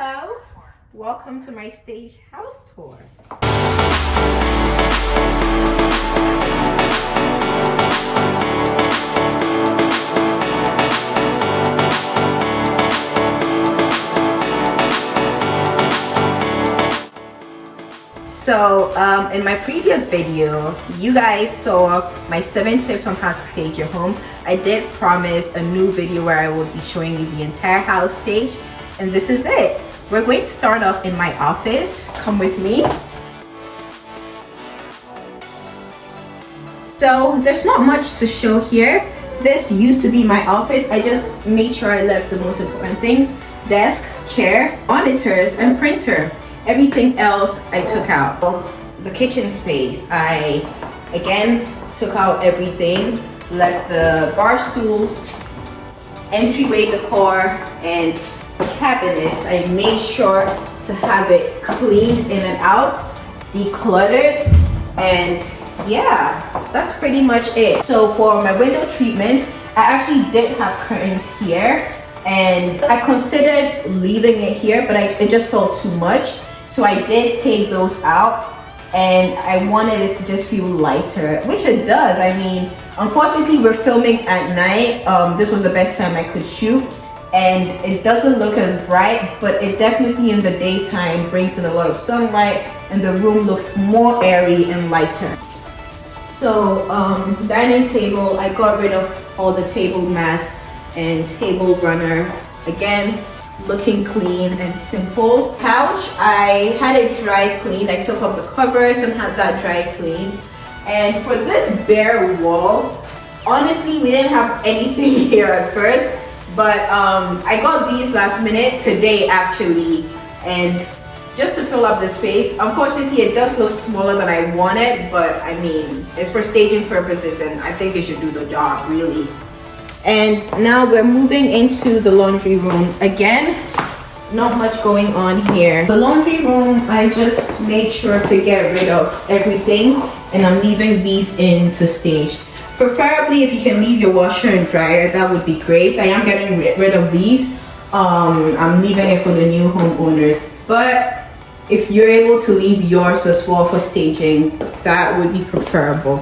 Hello, welcome to my stage house tour. So in my previous video, you guys saw my 7 tips on how to stage your home. I did promise a new video where I will be showing you the entire house stage, and this is it. We're going to start off in my office. Come with me. So there's not much to show here. This used to be my office. I just made sure I left the most important things: desk, chair, monitors, and printer. Everything else I took out. The kitchen space, I again took out everything, like the bar stools, entryway decor, and cabinets. I made sure to have it cleaned in and out, decluttered, and yeah, that's pretty much it. So for my window treatments, I actually did have curtains here, and I considered leaving it here, but it just felt too much. So I did take those out, and I wanted it to just feel lighter, which it does. I mean, unfortunately, we're filming at night. This was the best time I could shoot, and it doesn't look as bright, but it definitely in the daytime brings in a lot of sunlight, and the room looks more airy and lighter. So dining table, I got rid of all the table mats and table runner. Again, looking clean and simple. Couch, I had it dry cleaned. I took off the covers and had that dry cleaned. And for this bare wall, honestly, we didn't have anything here at first, but I got these last minute today actually, and just to fill up the space. Unfortunately, it does look smaller than I wanted, but I mean, it's for staging purposes, and I think it should do the job, really. And now we're moving into the laundry room. Again, not much going on here. The laundry room, I just made sure to get rid of everything, and I'm leaving these in to stage. Preferably, if you can leave your washer and dryer, that would be great. I am getting rid of these. I'm leaving it for the new homeowners. But if you're able to leave yours as well for staging, that would be preferable.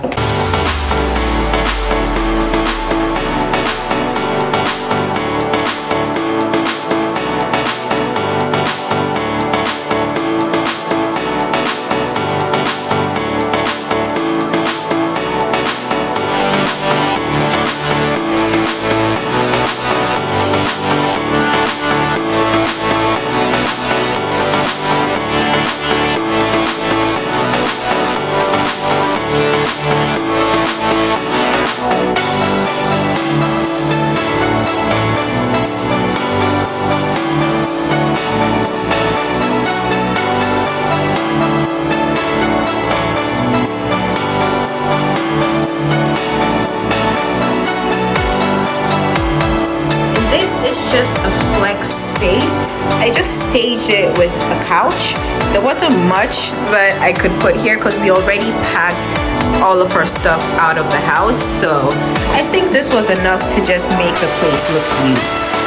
Just a flex space. I just staged it with a couch. There wasn't much that I could put here because we already packed all of our stuff out of the house, so I think this was enough to just make the place look used.